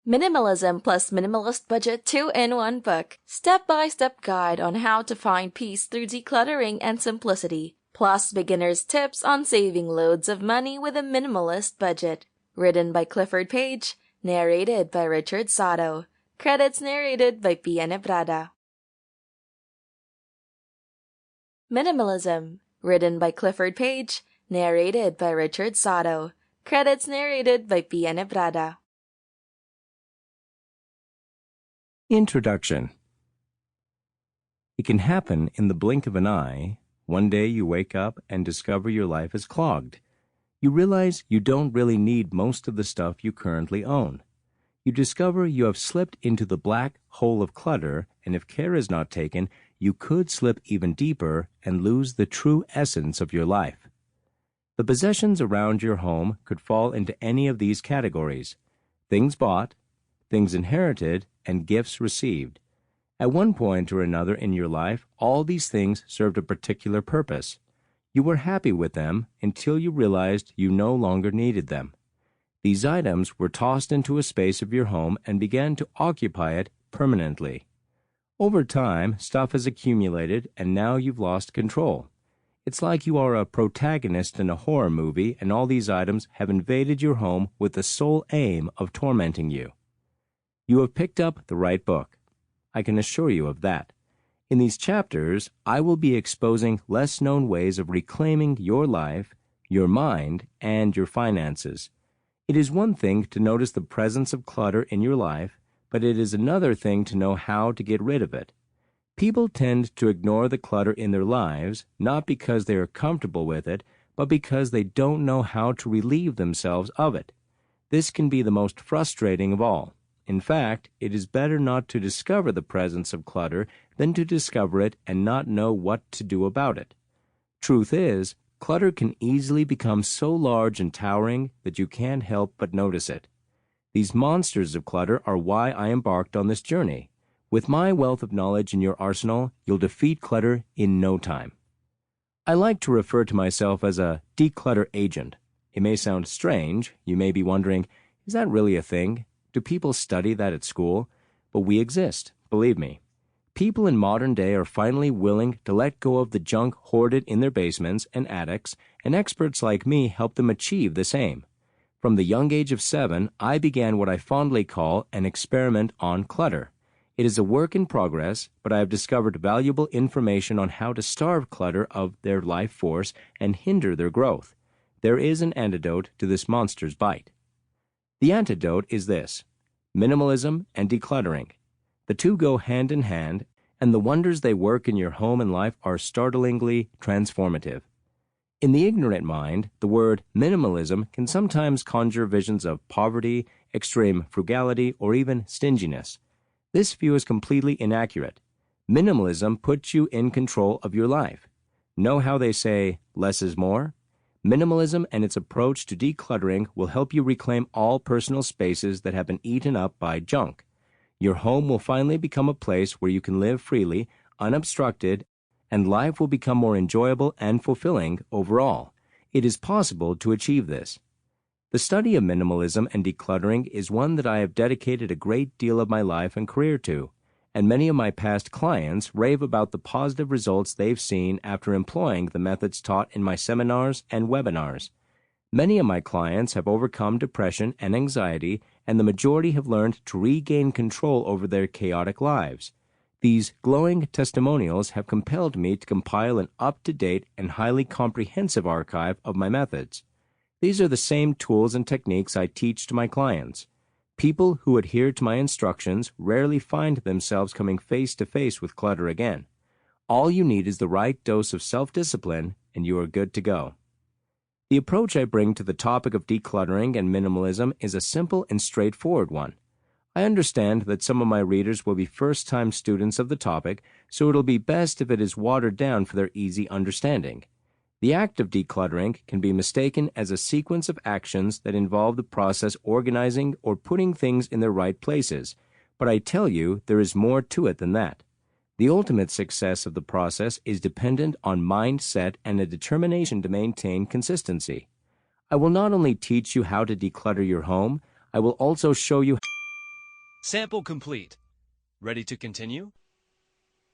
Minimalism plus Minimalist Budget 2-in-1 book. Step-by-step guide on how to find peace through decluttering and simplicity. Plus beginner's tips on saving loads of money with a minimalist budget. Written by Clifford Page. Narrated by Richard Soto. Credits narrated by Nebrada. Minimalism. Written by Clifford Page. Narrated by Richard Soto. Credits narrated by Nebrada. Introduction. It can happen in the blink of an eye. One day you wake up and discover your life is clogged. You realize you don't really need most of the stuff you currently own. You discover you have slipped into the black hole of clutter, and if care is not taken, you could slip even deeper and lose the true essence of your life. The possessions around your home could fall into any of these categories: things bought, things inherited, and gifts received. At one point or another in your life, all these things served a particular purpose. You were happy with them until you realized you no longer needed them. These items were tossed into a space of your home and began to occupy it permanently. Over time, stuff has accumulated, and now you've lost control. It's like you are a protagonist in a horror movie, and all these items have invaded your home with the sole aim of tormenting you. You have picked up the right book. I can assure you of that. In these chapters, I will be exposing less-known ways of reclaiming your life, your mind, and your finances. It is one thing to notice the presence of clutter in your life, but it is another thing to know how to get rid of it. People tend to ignore the clutter in their lives, not because they are comfortable with it, but because they don't know how to relieve themselves of it. This can be the most frustrating of all. In fact, it is better not to discover the presence of clutter than to discover it and not know what to do about it. Truth is, clutter can easily become so large and towering that you can't help but notice it. These monsters of clutter are why I embarked on this journey. With my wealth of knowledge in your arsenal, you'll defeat clutter in no time. I like to refer to myself as a declutter agent. It may sound strange. You may be wondering, is that really a thing? Do people study that at school? But we exist, believe me. People in modern day are finally willing to let go of the junk hoarded in their basements and attics, and experts like me help them achieve the same. From the young age of 7, I began what I fondly call an experiment on clutter. It is a work in progress, but I have discovered valuable information on how to starve clutter of their life force and hinder their growth. There is an antidote to this monster's bite. The antidote is this: minimalism and decluttering. The two go hand in hand, and the wonders they work in your home and life are startlingly transformative. In the ignorant mind, the word minimalism can sometimes conjure visions of poverty, extreme frugality, or even stinginess. This view is completely inaccurate. Minimalism puts you in control of your life. Know how they say, less is more? Minimalism and its approach to decluttering will help you reclaim all personal spaces that have been eaten up by junk. Your home will finally become a place where you can live freely, unobstructed, and life will become more enjoyable and fulfilling overall. It is possible to achieve this. The study of minimalism and decluttering is one that I have dedicated a great deal of my life and career to, and many of my past clients rave about the positive results they've seen after employing the methods taught in my seminars and webinars. Many of my clients have overcome depression and anxiety, and the majority have learned to regain control over their chaotic lives. These glowing testimonials have compelled me to compile an up-to-date and highly comprehensive archive of my methods. These are the same tools and techniques I teach to my clients. People who adhere to my instructions rarely find themselves coming face to face with clutter again. All you need is the right dose of self-discipline, and you are good to go. The approach I bring to the topic of decluttering and minimalism is a simple and straightforward one. I understand that some of my readers will be first-time students of the topic, so it'll be best if it is watered down for their easy understanding. The act of decluttering can be mistaken as a sequence of actions that involve the process organizing or putting things in their right places, but I tell you there is more to it than that. The ultimate success of the process is dependent on mindset and a determination to maintain consistency. I will not only teach you how to declutter your home, I will also show you Sample complete. Ready to continue?